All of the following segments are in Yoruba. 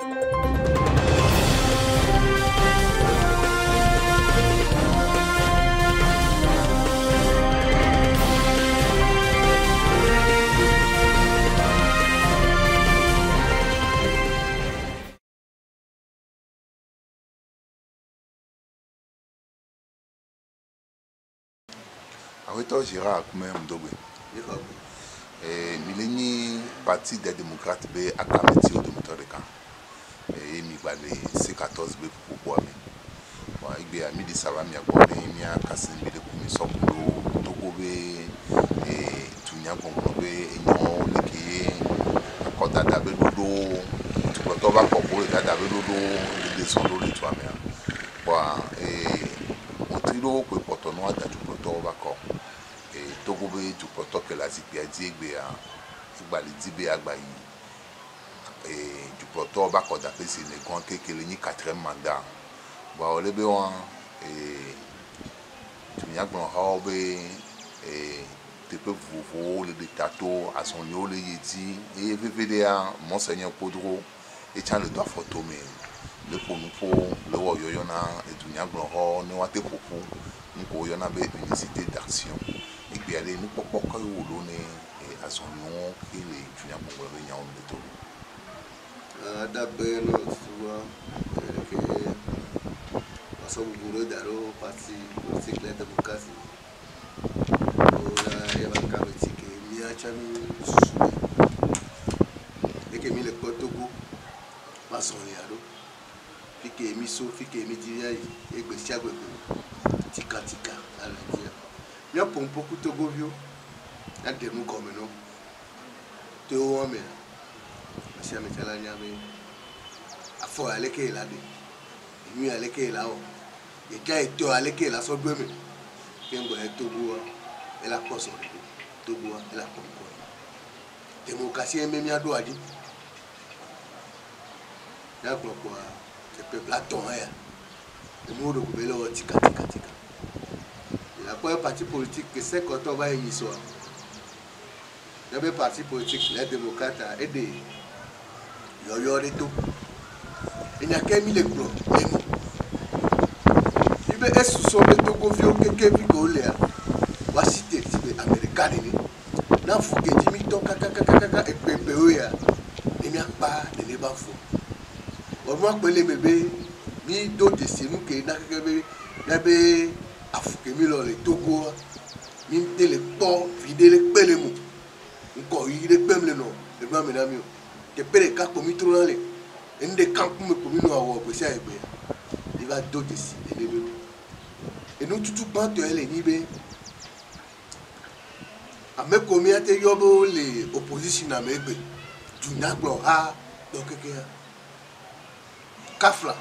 Arrêtons Gérard Koumé Mdogwe. Mileni Parti des démocrates B à Kameti au Domotoreka. Et mi balé C14 B pour boire. Bon, il y a midi ça va mi abonner mi a cassé mi de commission pour Togo B et Tunya Kongo B et non le qui quand t'as d'abord dodo tu peux t'en va pour le gars d'abord dodo le descendre le toit mais bon et on trilo que pour ton noir tu peux t'en va encore. Et Togo B tu peux t'en que la zipia dit B à Bali Dibé Agbayi et du proto va qu'on appelle c'est le grand que le 4e mandat. Bon, on le béon et tu n'y a pas de et tu peux vous le dictateur à son lieu le yéti et VVDA Monseigneur Podro et tiens le doigt photo mais le pour nous pour le royaume et tu n'y a pas de nous à tes propos nous pourrions avoir une unicité d'action et puis aller nous pour que vous donnez à son nom et les étudiants pour venir en métro. D'abord, souvent, parce que vous avez un parti politique de la démocratie. Il y a un cabinet qui est et qui est mis le Togo, parce qu'on est à l'eau. Puis qui est mis sauf, puis qui est mis et qui est tika tika à la dire. Il y a pour beaucoup de Togo vieux. Il y a des mots comme nous. Tu es au homme. Monsieur Amétala Niamé. Il faut aller qu'il a dit. Il faut aller qu'il a dit. Et quand il est allé qu'il a son deux. Quand il est Togo, il a pas son Togo, il a pas de démocratie est même à droite. Il y a quoi le peuple a ton air. Le mot de Koubelo tika tika tika. Il y a pas un parti politique que c'est quand on va une histoire. Il y a un parti politique, les démocrates, a aidé. Il y a eu tout. Il n'y a qu'un mille gros. Il y a un sous-son de Togo vieux qui est vigolé. Voici des Américains. Il y a un fou qui dit kaka et pépéoya. Il n'y a pas de débat faux. Au moins que les bébés, ni d'autres de nous qui n'avaient pas afouqué le Togo, ni les ports, vider les pélémons. Encore il est même le nom, le grand mesdames. Que père cas comme il trouve les, un des camps comme nous avons apprécié à Ébé. Il va d'autres ici, et nous tout pas de les nibé. À mes combien de yobo les oppositions à Ébé. Du naglo a donc que Kafla,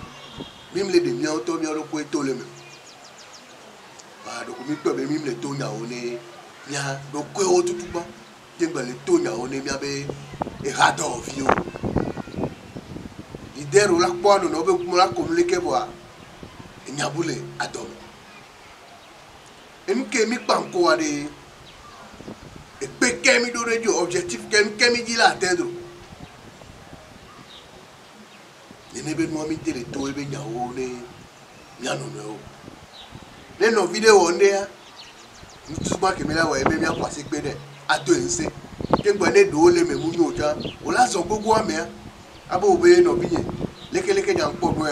même les demi auto bien le coup et tout le même. Donc nous peut même les tourner à oné, bien donc quoi tout bas. Les tournes on est bien et radar vieux. L'idée où la pointe on veut la communiquer voir. Il n'y a boulé à dormir. Et nous qui mis pas encore des et péqué mi donner du objectif qui mi dit là atteindre. Les événements mi télé tout et bien on est bien non. Les nos vidéos on est nous tous pas que mais là ouais bien passer que à deux ainsi que bonnet d'eau mais mouillot on l'a son beaucoup à mer à beau bé no bien les gens pour moi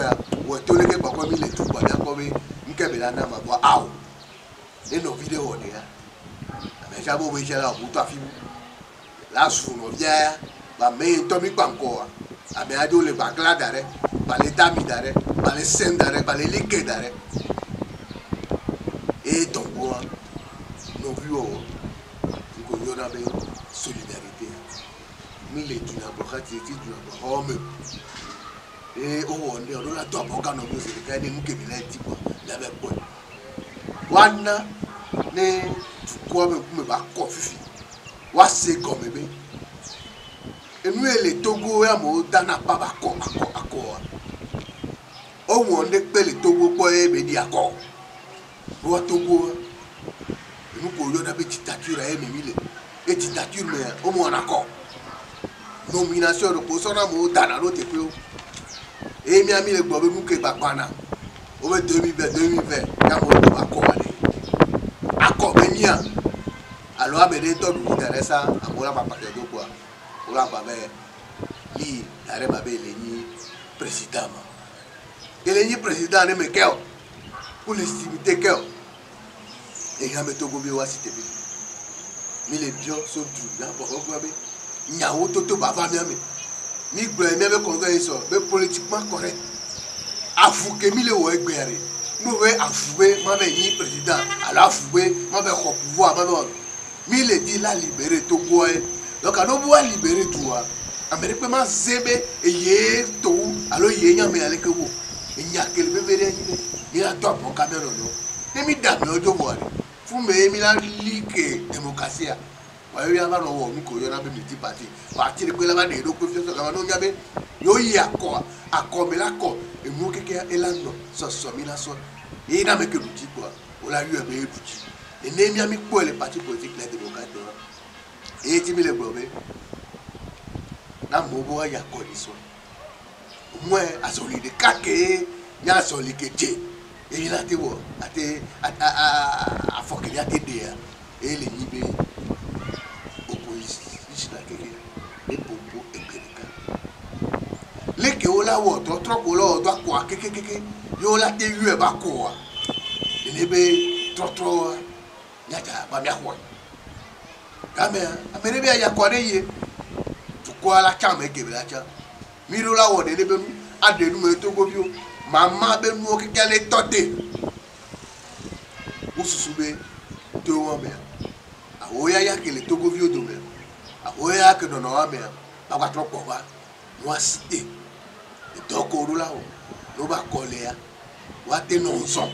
ou tout les pas comme il est tout pas d'accord mais m'kebela na ma voix ah les nos vidéos on est mais j'ai beau bé j'ai là pour ta fille là sous nos vieilles bah mais Tommy pas encore ah mais ado les bacla d'arrêt par les tamis d'arrêt par les scènes d'arrêt par les liquets d'arrêt et donc nos vieux il y a une solidarité. Nous les étudiants, et on a tout à nous c'est le nous qui la même point. Wana ne quoi me va confier. Wase comme bébé. Et nous les Togo et Amo dana pas accord. Oh on ne peut les Togo quoi et me dit accord. Wa Togo nous pourrions avoir une dictature à Émile. Et dictature, mais au moins en accord. Nomination de Possona, dans l'autre pays. et mi ami le gbo be muke papana o be 2020 ya mo to akọ ale akọ be ni a alo abede to du interesa amola papa ke do kwa ola ba be li are ba be le ni président ma ele ni président ne me keo pour l'estimité keo et ya me to go bi wa cité bi mi le bio so du na bo ko be nyawo to ba va mi ami mi gbe mi be ko so be politiquement correct afuke mi le wo egbere mo we afuwe ma be ni président ala afuwe ma be ko pouvoir ma be mi le dit la libérer Togo donc ano bo libérer toi Amérique ma zebe eye to alo ye nya me ale ke wo nya ke le bebe ni la to bon Cameroun no e mi da me ojo wo fún me mi la like démocratie wa yo ya ba no wo mi ko yo na be mi parti parti le pe la ba de do ko fi so ka no nya be yo yi akọ me la ko e mu keke elando so mi la so e na me ke du ti quoi o la yo be du ti et ne mi ami ko le parti politique les démocrates et ti mi le gbo be na mo bo ya ko ni so mo e asoli de kake nya asoli keje e mi la te wo ate a foke ya te de e le ni be opposition na keke e popo e perika le ke o la wo to ko lo to ko keke yo la te yu e ba ko e ne be tro nyaja ba mi ahwo kame amere be ya ko de ye to ko ala chama e gebela cha mi ro la wo de be nu ade nu me to go bi o mama be nu o ke le tote ususu be to wo me awo ya ke le to go bi o do me awo ya ke do no wa me ba kwa tro ko ba mo asite e to ko ru la wo lo ba ko le ya wa te no so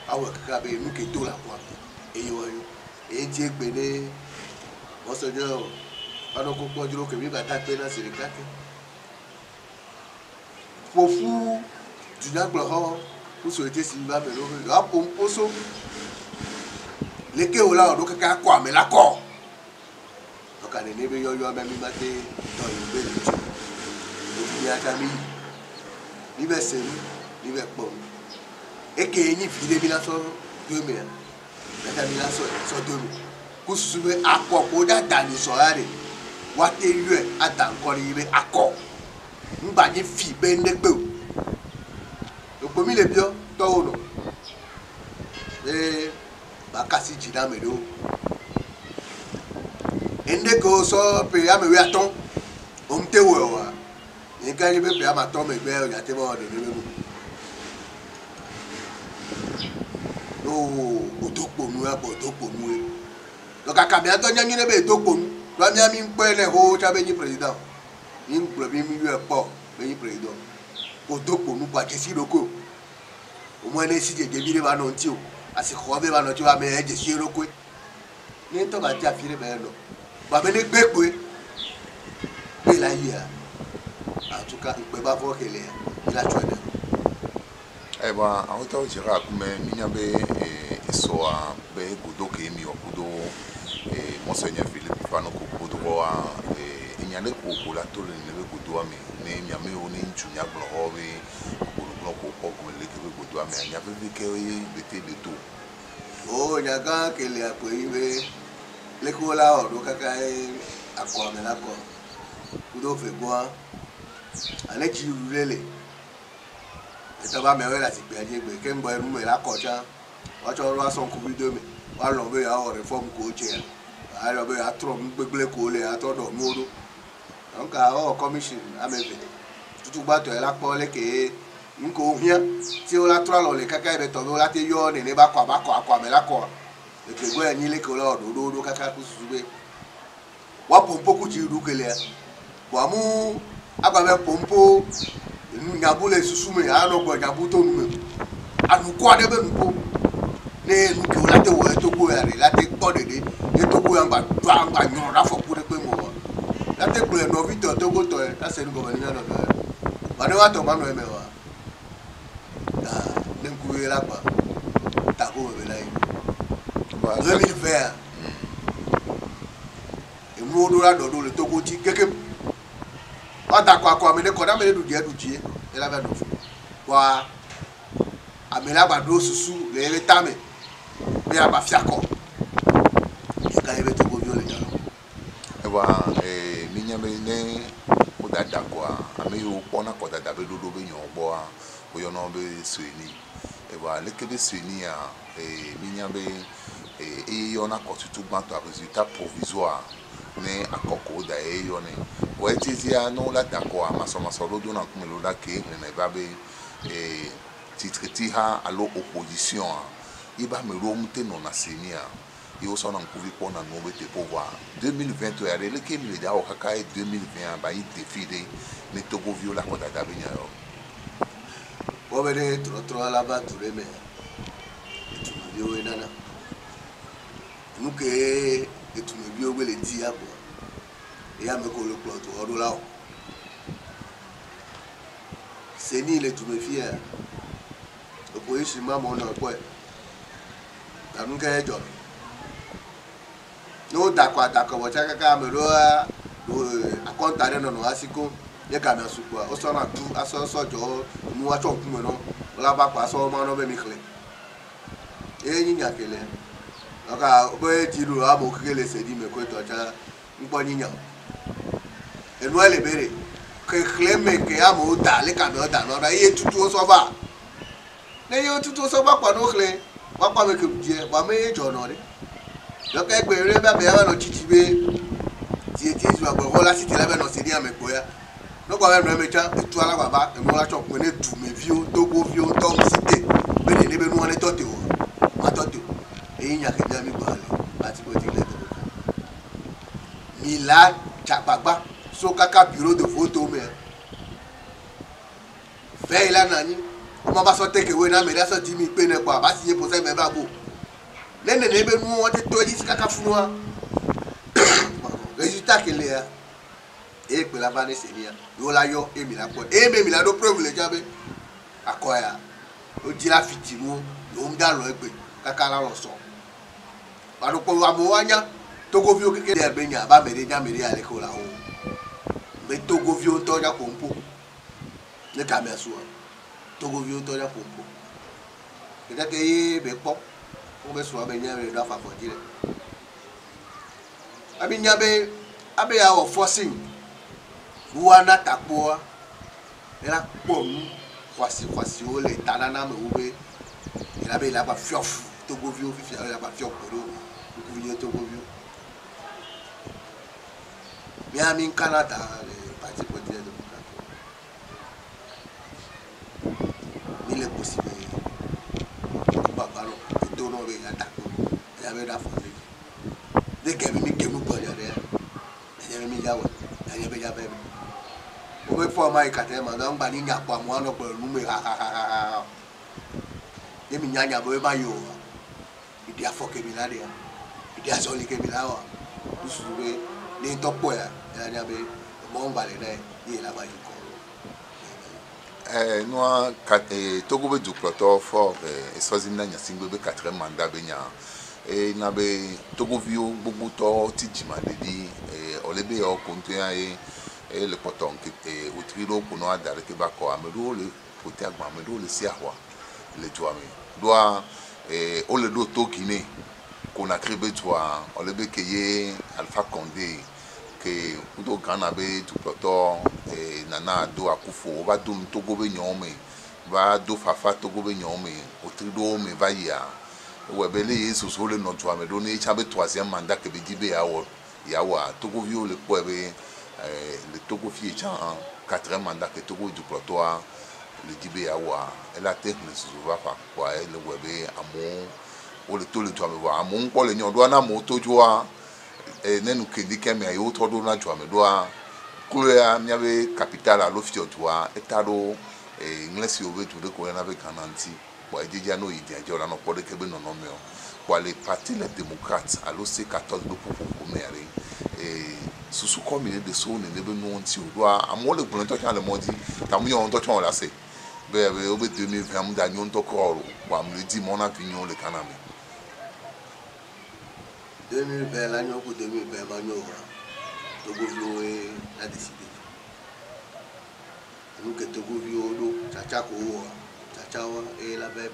awo ka be nu ke to la kwa eyo eji egbede osojo ono ko pojuro ke mi bata pe na sirikate fofu junagbo ho uso ete si ba me lo apo mposo leke ola odo kaka kwa me la ko to ka ne be yo me mi mate to ibe lu o ni aka mi be se ni be po eke yin fi de bi la so do me la so do mi kusube akọ ko da dani so are wa te yu e atankori be akọ ngba ni fi be ndegbe o mi le bio to ono ba kasi jida me do ende ko so pe ya me wi aton o mte wo wa ni ka ni be pe ama ton me gbe o ya te bo de me mu o to po mu abo to po mu e lo ka ka mi ato nya ni be to po mu lo mi ami npe le ho cha be ni president ni npo bi mi yu e po be ni president o to po mu pa je si roko o mo ne si je bi le ba no nti o asiko be ba no ti wa me e je si roko ni to ba ti afire be lo ba me ne gbe pe be la yi atuka npe ba fo kele la chone ba auto jira kuma minya be so a be gudo ke mi okudo monseigneur Philippe Fano ko gudo wa inyane ko ko la to le be gudo ami ne mi ame o ni ntunya gbo ho be gudo ko ko ko le ke be gudo ami anya be ke be te de to o nya ga ke le apo ibe le ko la o do kaka akọ me la ko gudo fe gbo ale ji rulele etaba me we la ti gbe aje gbe ke nbo eru me la ko cha wa cho ro ason ku video me wa lo be ya o reform ko che a lo be ya tro gbegle ko le a to do mu do donc a o commission amebe tutu gba to e la po le ke nko hia ti o la tro lo le kaka be to la te yo ni ba ko akọ me la ko e ke go yin le ko lo do kaka ku sube wa pompo ku ji ru kele wa mu agba be pompo ngabule susume ano gbo jabuto nume anu ko ade be nupo ne nu ke ola te wo to go ya re la te gbo dede e to go anga anga nyon ra fo ku de pe mo la te gbo no Victor to go to la se nu go ni na do ba ne wa to ma no e me wa ne ku e la pa ta go be la yi ba 2020 e mu do la do le to go ti keke o da kwa me ne ko da me du die e la be do wa amela ba do susu le be tame be aba fiako e ka ebe to go viole jalo minya me ne o da kwa ame yo pona ko da be dodo be nyon bo a o yo no be sueni le ke be sueni a minya be yo na ko tutu gbanto a résultat provisoire ne akoko da yo ne o etizia no la da kwa maso lodo na kumelo da ke ne ba be titreti ha alo opposition iba me ro mute no na senia yo so na nkuvi ko na no bete pouvoir 2020 ya le ke mi da o kaka 2020 ba yi défilé ne Togo viola ko da benya yo o bere tro la ba ture me tu yo enana nuke etu me bi o gbele di abo ya me ko lo plot o do la o seni le tu me fia o po isi ma mo na ko e ta nuke ejo no da kwa bo cha kaka me ro akonta re no asiko ye ka me asukwa o so na tu aso jo mu wa cho kun no la ba pa so ma no be mi kle e nyinya kele aka bo ti ru amo kele se di me ko to cha npo nyinya enu ele bere ke kleme ke amo da le ka me da no ra ye tutu o so ba ne ye tutu o so ba pa no kle wa pa me ke die wa me ye jo no re lo ke gbe re ba be ya no chichi be ti ju agbo ho la city la be no se di ame gbo ya no kwa me cha etu ala baba e mo la cho kun ne du me vio Togo vio to cité be ne be nu ne tote o ma tote e nya ke ja mi gba le ati ko ti le to mi la chapagba so kaka bureau de photo me ve la nani o ma ba so take away na me da so ti mi pe ne kwa ba si ye po se me ba bo ne be nu o ti to di kaka funu wa résultat que les et que la vanne c'est bien yo la yo et mi la ko e me mi la do preuve le jabe akoya o di la fitimu yo mda lo egbe kaka la ro so ba do ko wa mo wanya Togo vio keke de be nya ba me de ja me de ale ko la o me Togo vio to ja pompo ne ka me so Togo vio to ja pompo e da ke be po o be so be nya me do fa fo dire abi nyabe abe ya o forcing ruana tapoa era pom kwasi o le tanana me ube ela be la ba fiof Togo vio fi la ba fiof do ku vio Togo vio mi ami en Canada le parti politique de il est possible ba balo to no be ya ta ya be da fo de que mi que mu boya de ya mi yawo ya be o be fo ma ikate ma do ngba ni nya pa mo no pelu me ha de mi nya bo ba yo idi afo ke mi la de idi aso li ke mi la wa usube ni to po ya ya be mo ngba le na ni la ba yo ko no Togo be du ploto for eswazina nya singbe be 4 mandat be nya na be Togo vio gbogbo to ti jima dedi olebe o konto ya le poton ke otrilo kuno adare ke bako amedo le pote agba amedo le siahwa le tuame doa o le do to kine kona krebe toa olebe ke ye Alpha Condé ke udo gana be tu ploto nana do akufo ba do Togo be nyome ba do fafa Togo be nyome otrilo me va ya webele yesu so le no to amedo ne cha be 3e mandat ke be dibe ya wa Togo vio le ko be le Togo fie cha 4e mandat ke Togo du plotoa le dibe ya wa et la technique so va fa kwa le webe amo o le to le to amedo amo nko le nyodo na mo to joa nenu ke dikeme ayo to do na jo amedo a kuya nyabe capital a lo fio toa etado inglesi obe to de ko na be kananti wa ejeja no idi ajola no pode kebe no no meo kwa le parti les démocrates alo C14 be pour mere susu commune de so ne be no nti o do amo le gbon to kan le modi tamu yo to chon la se be obe 2020 mu da nyon to ko wa mu di mo na pinyo le kaname 2020 la nyon ko 2020 ma nyon Togo vio la décider nous que Togo violo chacha ko chacha et la belle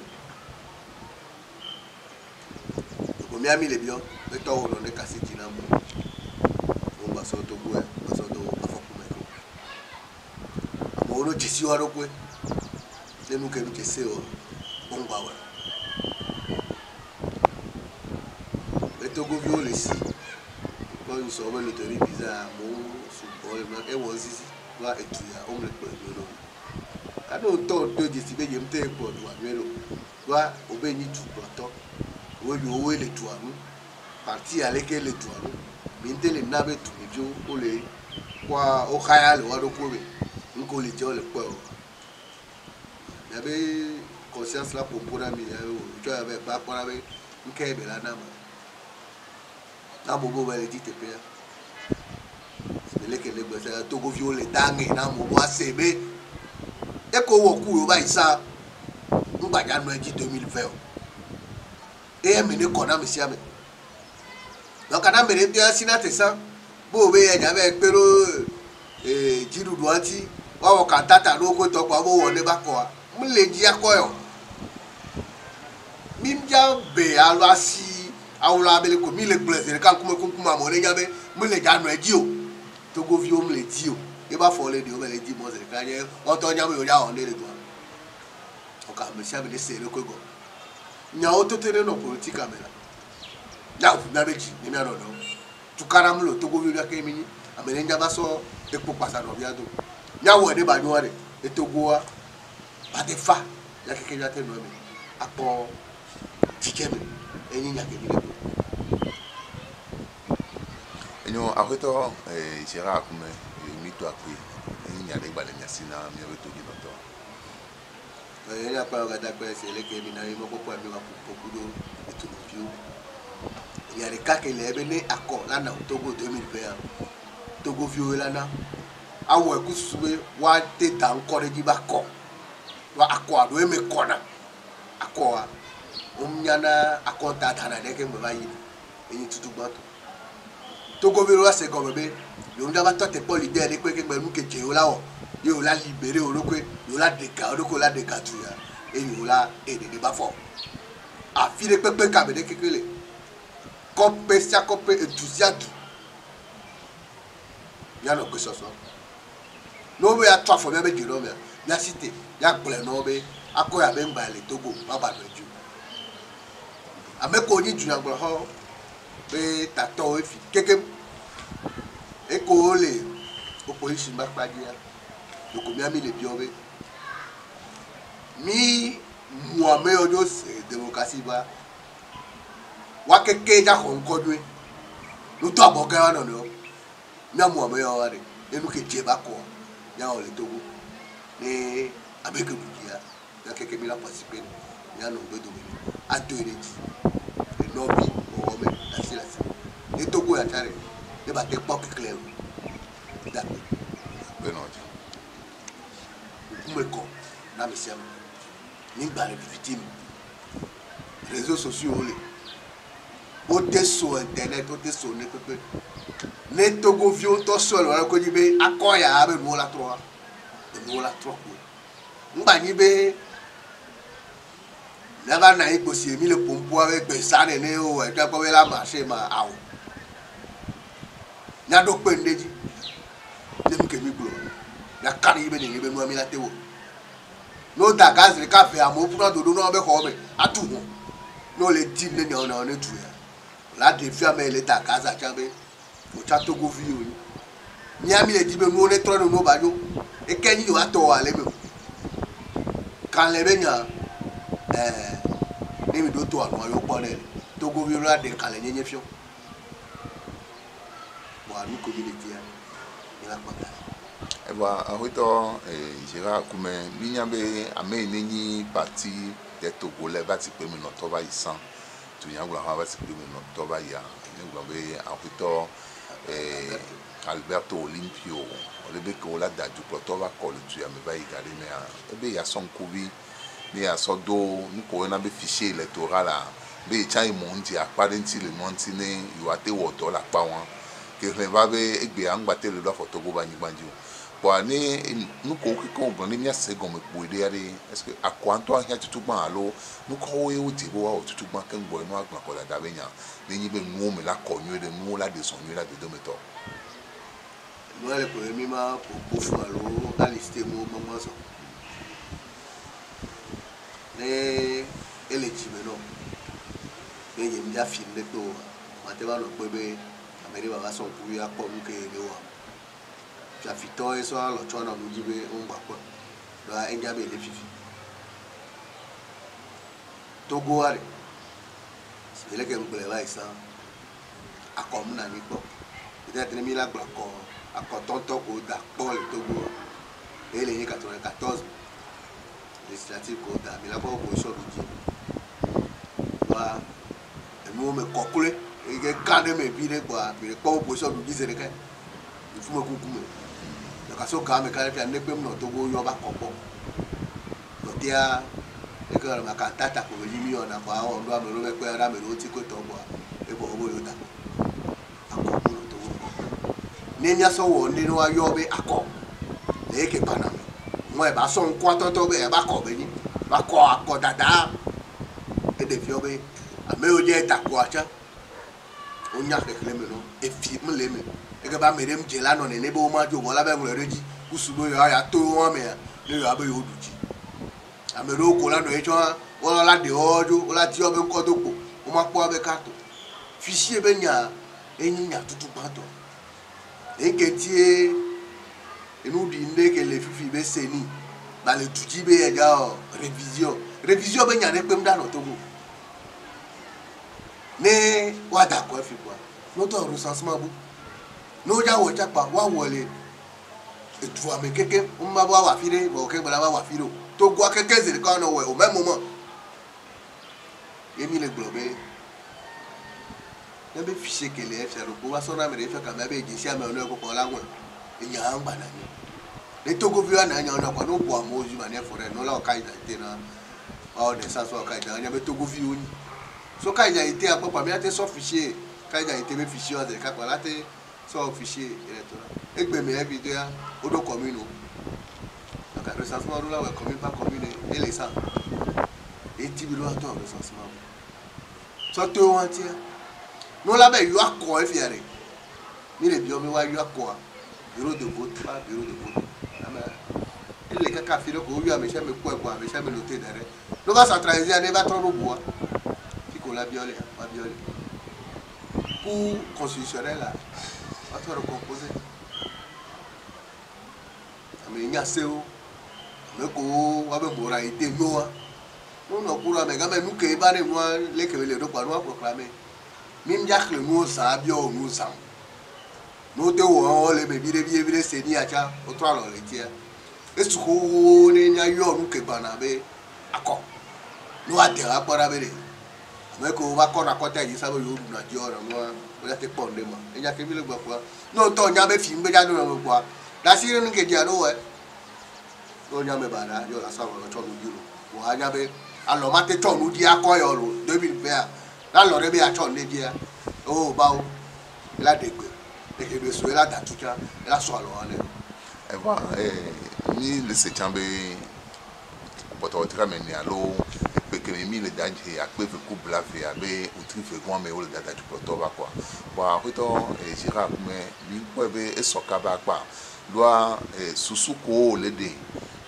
ko mi ami le bio e to wo ne kasi tina mo on ba so Togo ba so do afo ko me ko mo no jisi wa ro ko le nous que mi jese o on ba wa e Togo violo si quand nous sommes le terrain bizarre mo so bo e wo sisi wa etuya o me ko e lo kado to do jisi be je mte ko do wa melo wa obe ni tu to wo bi owo le tu anu parti avec le tu anu binte le nabe tu ni jo o le kwa o khaya le wa do ko be nko le je o le ko o ya be conscience la pour pour ami ya o jo ya be ba para be nke be la na ma na bobo ba le dit te pe le que le bossa Togo viole dangue na mo wa sebe e ko wo ku yo ba isa ngba ja no eji 2020 e me ne kona me sia me donc kana me re tia sinate sa bo be ya ja be pero jiru duanti wa wo kantata no ko to pa bo wo ne ba ko mu le ji akoyo mim ja be alo asi awula be le ko mi le plaisir kan kuma mo ne ja be mu le ja no eji o Togo viol me le dit et va folle de me le dit moi c'est quand on t'en a eu on est les doigts donc à monsieur me laisser le cogo nya auto terrain no politique amela ya vous n'avez dit ni non tu caram le Togo viol ya kemini amele nya baso e pour passer no biado nya wo de ba nyore e Togo a ba de fa ya keke ya te no me apo tikeme e nya ke ni Enyo akoto jera akume mito akwe nya le gbale nya sina mi reto gi noto ya pa ga da kwa se le ke mi na mo ko kwa mi wa ko do eto bio ya le ka ke le be ne akọ la na Togo 2020 Togo vio la na awo ku sube wa te dan ko re di ba ko wa akọ ado e me ko na akọ a nya na akọ ta ta na de ke mo ba yi eyin tutu gba to Togo vio c'est comme be yo nda ba to te poli de ni pe ke gbe nu ke je o la o yo la libéré o lokwe yo la deka o loko la deka tu ya e yo la e de ba fo a fi de pepe ka be de kekele kope sia kope enthousiasme ya no ko so no be a to fo be jiro me ya cité ya ple no be akoya be ngba le Togo baba do ju ameko ni ju na gbo ho be tato e fi keke e ko le opposition ba pa dia donc mi ami le biobe mi muame ojo démocratie ba wa keke ja ko nkodwe no to aboga wa no no mi muame yo wa re enu ke je ba ko ya o le Togo ni avec bukia ya keke mi la participer ya no be do mi a to ere e no bi o me asila e Togo ya tare e ba te pok clair da benoji kumeko na mesiam ni gba les victimes réseaux sociaux les o te so internet o te so ne pepe ne Togo vio to so lo ko ni be akoya abe no la 3 no la 3 ngba ni be la ba na ipo si emi le pompo avec be sa ne o e ta ko be la marché ma awo nya do pe ndeji dem ke mi glo ya kari be ni be no mi la tewo no da gazre ka fe amo pura dodo no be ko be atu ho no le di ne ne ona ne tu ya la de fi ame le da gaza cha be o cha Togo vi o ni ami le di be no ne tro no ba jo e ke ni yo ato ale be kan le be nya ni mi do to anu yo po ne Togo vi la de kale nyenye fio bo anu community ya ni la pata eba ahoto jera akume minyabe ame nenyi parti de Togo le ba ti pe mi no to ba isan tu yan gba ba ti pe mi no to ba ya ni gba be ahoto Alberto Olympio olebe ko la daju pro to ba ko lu tu ya me ba igale me ebe ya son kubi ni ya so do ni ko na be fichier électoral la be chai monti apparently le monti ne yo ate woto la pa won ke le ba be egbe angba te le do for Togo ba ni gbanju Quoi, nous qu'on est bien c'est comme pour aider est-ce que à quoi toi il y a tout bon alors nous croyons au niveau tout bon quand bon nous avons encore la davenia ni ben nous mais la connu de nous la de son là de deux méthodes nous le premier ma pour falo à lister mo maman ça les élections non mais il y a film de tout maintenant le bébé américain va son pour y a comme que le la fito eso a lo chona mu jibe on ba ko do a enja be le fifi Togo are se le ke mbele ba isa a kom na ni ko ite tene mi la gba ko a ko tonto ko da po le Togo ele ni 94 législative ko da mi la ko opposition du wa enu me kokule e ke kande me bi le gba mi le ko opposition du disere ke fu me kukume kaso kame kale pia nepe mno Togo yo ba kopo lotia e ko ma ka tata ko li mi ona kwa o ndo amelo me ko ara me lo ti ko to bo e bo obo yo ta akko mno Togo ni nya so wo ndi no ayo be akko le ke bana mo e ba so nko to be e ba ko be ni ba ko akko dada e de fi obe ame o je ta ko acha o nya ke le me no e fi me le me eke ba mere mjela no ne bo ma jo wala ba ngere reji kusubo yo ya to won me le yo abe yo duji amero ko la no ejo wala la de ojo wala ti obe nko to po o ma po abe kato fichier be nya enyinya tutu pato eke tie enu di ndeke le fifi be seni ba le duji be ya ja revision be nya ne pe mda no to bo ne wa da ko fi kwa no to recensement bu no ja wo chapa wa wole etu ame keke o ma ba wa fire bo ke bala wa fire to gwa keke zire ka no we o même moment yemi le globe be fichier que les faire ko wa so na me fe ka me be ji si ame ono ko la won enya an gba na ni le Togo vi na nya ono ko no bo amoju ma ne fore no la o kai da ite na o de sa so kai da nya be Togo vi oni so kai da ite apapa mi ate so fichier kai da ite be fichier de ka pa la te so fichier électoral egbe me vidéo ya odo commune donc recensement là ouais commune pas commune et les ça et tibilo ato recensement so to wan tia no la be yo akọ e fiare ni le bio mi wa yo akọ bureau de vote pas bureau de vote ama ele kaka fire ko yo ame se me ko e ko ame se me noter dere no va centraliser ne va trop no bois fi ko la biole va biole pour constitutionnel là va te recomposer ame nya seo me ko wa be moralité noa no no kura me ga me nu ke ba ne mo le ke le do pa no proclamer mim jakle no sa bio no sa no te wo le be bi de se ni acha o to alo le tia esu ko ne nya yo nu ke bana be akọ no ade apara be de me ko ba ko na ko te yi sa bo yo du na di oro no o ya te pon de mo e nya ke bi le gba kwa no to nya be fi mbe ja no mo kwa da si nu ke dia no we no nya me ba na yo la sa ro cho nu di ro wa nya be alo ma te to nu di akọ yo ro 2000 be la lo re be a cho le dia o ba o la de gbe e ke be so la da tuja la so alo ale e ba ni le se chambe poto tra me ni alo pe ke mi le danje a pe fe ku bla fe abe o tri fe gwa me o le dada tu poto ba kwa ba ko to e jira me mi ko be e so ka ba kwa loa susu ko le de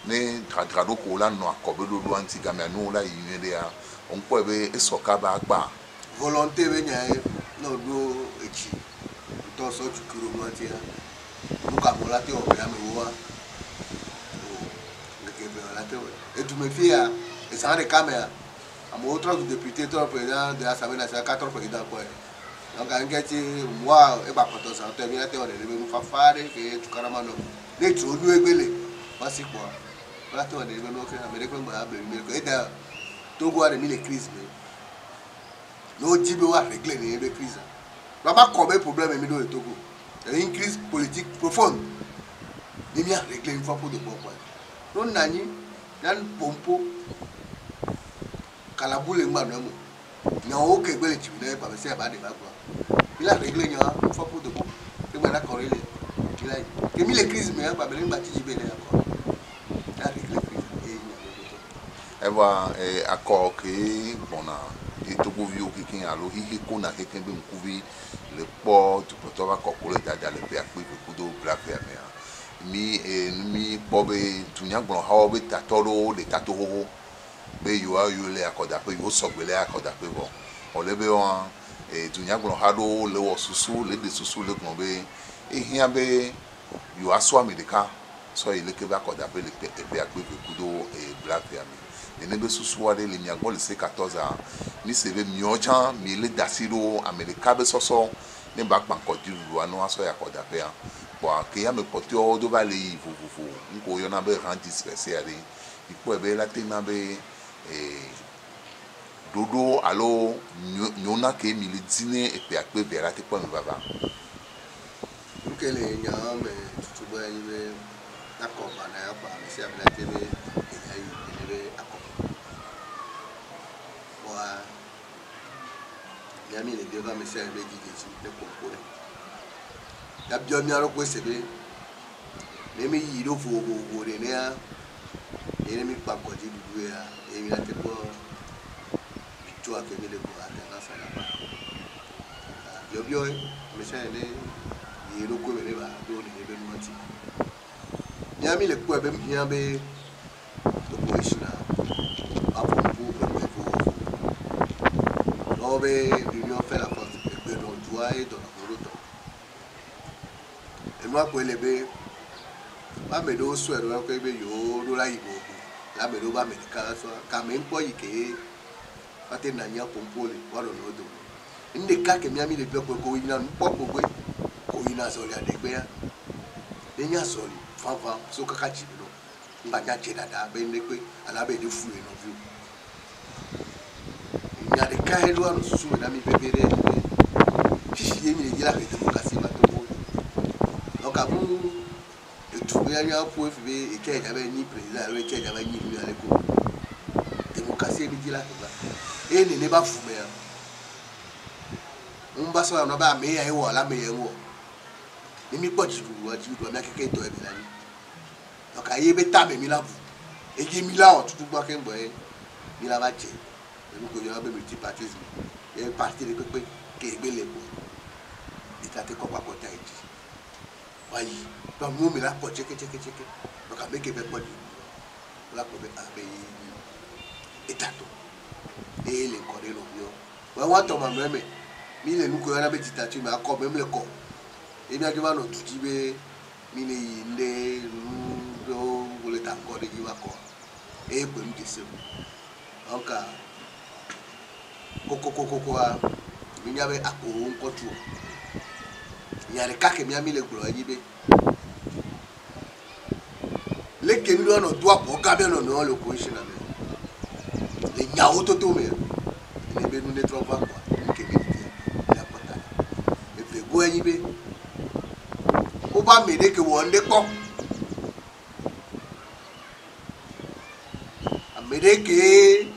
ne tradrado ko la no akobe do do anti gamano la yine de a on ko be e so ka ba gba volonté be nya no do echi to so tu kuro mo ti a mu ka mo la te o be ame wo a le ke be la te o e tu me fia e sa de camera amo outro député to président de l'Assemblée nationale 4 président ko donc en gati moi e ba ko to sa to mi la te o le be mu fa fare ke tu karama no le tu du egbele ba si ko la te o le be no ke America ba be mi ko e da Togo a mi le crise no jibe wa régler les crises là pas comme problème mi do le Togo une crise politique profonde ni mi a régler une fois pour de bon point non nani nan pompo kala boule ngba no mo nya o ke gbe le ti ne ba se ba de ba kwa il a régler nya une fois pour de bon e gba na corrélé là que mi les crises mais pas ben bâti jibe là encore avec les crises et voilà accord que bon et tout vieux qui alors il connaît quelqu'un de m'couvrir le port tu peux toi calculer dans le pays pour kudo black mi bobe tunya gbon ha be tatoro le tatoro be yo ayo le akoda pe yo sogbele akoda pe bo o le be won tunya gbon ha do le wo susu le de susu le gbon be ehia be yo aso america so ile ke ba akoda pe le pe akpe kudo black ami ne be susu wa le mi agbon le C14 a ni se be mi ocha mi le dasiro america be soso ne ba pan ko diru anu aso ya akoda pe a bon que ya me porte o do vale vo nko yo na be rend dispersé ali ipo e be la te na be dodo alo nyona ke mi le dîner et puis akpe vera te po me baba que les gens mais tu vois il est d'accord na ya pa mais c'est la télé il est accord voilà yami le bien va me faire be gigi le concours la bio mi aro kwese be le mi yi do fo go de ne a ene mi pa ko di du ya e mi la te po tu a ke mi le ko ata na sala ba bio me se le yi do ko be le ba do ne be no ti ya mi le ko be mi ya be to ko ishina a fo be fo no be l'union fait la force e be no joie et dans moi pour lever ba me do so ero ko be yo do la ibo la me do ba me ka so ka me npo yike ate na nya pompole wa do no do inde ka ke mi ami le be ko ina npo gbogbo ko ina so le ade gbe ya de nya so li fa so ka ka chi no ngba nya che dada be ne pe ala be de fu e no view nya de ka e lo anu susu na mi bebere fifi mi le dira ke te ka si ba donc abu tout bien ya pour faire et qu'il y avait ni président avec qu'il y avait ni lui à l'école démocratie dit là et ne pas fou mais on va ça on va mais ya wo la mais wo ni mi po jiru na keke to e bi lani donc aye be ta me mi la bu e je mi la o tutu gba ke ngbo e mi la ba je e ko yo be multipartisme e parti de pepe ke gbe le ko ikate ko pa ko ta e wayi donc nous me la ko cheke donc avec que be ko di la ko be abe etato e le ko de lo yo wa wa to ma meme mi le nu ko ya na be titatu me akọ meme le ko e bi ajuma no tuti be mi le inde do le ta ko de jiwa ko e pe mi tese donc koko a mi nya be ako nko tu yare kake mi ami le glo ayibe le kemi do no do apo ka be no no le ko shina me le nya o to me le be nu ne trova kwa kemi ti la pata e fe go ayibe o ba me de ke wonde ko a me de ke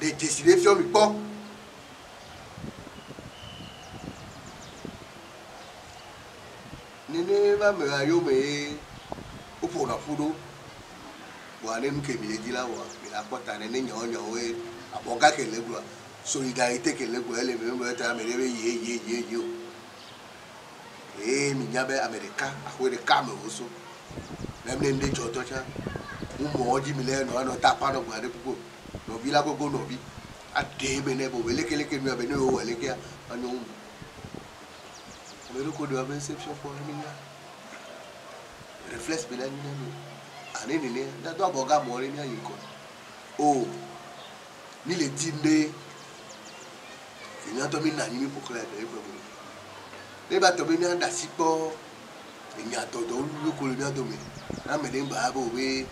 de décider fi o mi po nene va me ayo me o pour la fudo wa ne nke mi di la wa mi la pota ne nyo we aboga ke le gwa solidarité ke le gwa le me ta me le ye yo mi nyabe america ahwe de kam oso même ne nde joto cha mo oji mi le no ta pa no gwa de pupo no bi la gogo no bi ade be ne bo le ke mi abe ne o le ke anu le ko do aben exception pour mi reflex be la ni ani ni da do aboga mo re ni ayi ko o ni le dinde to mi na ni pour clair de ko le ba to be mi anda sipo nya to do lu ko le do mi na me de ba bo we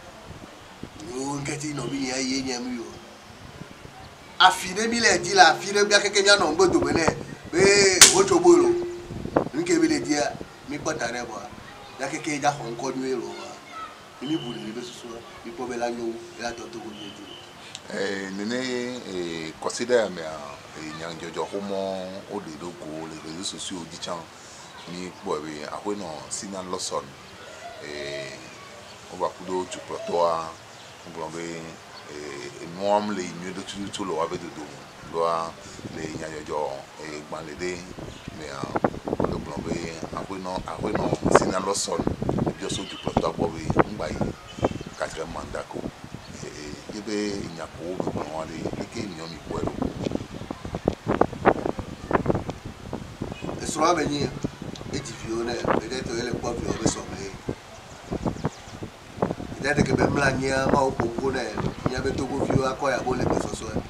no nketi no bi ya ye nya mi yo afine mi le di la afine bi akeke nya no gbodo be ne be o to bolo nke bi le dia mi pota re bo ya keke ja hon ko ni ero wa ni bu ni be susu mi po be la nyu ya to go ni ju nene consider me nyang jojo homo o de logo les réseaux sociaux di chan mi boy we ahwe no Sinan Lawson on va kudo tu protoa on va nom le mieux de tout le avec de doit les nyajo gbanlede mais le blombe ahwe no Sinan Lawson bien sûr tu protoa boy ngbai 4 mandat ko yebe nyako be bon ale ke nyomi boero Sera venir édifier peut-être les quoi plus ressemblé peut-être que même la nia ma au Congo il y avait tout vieux à quoi ya bon les besoins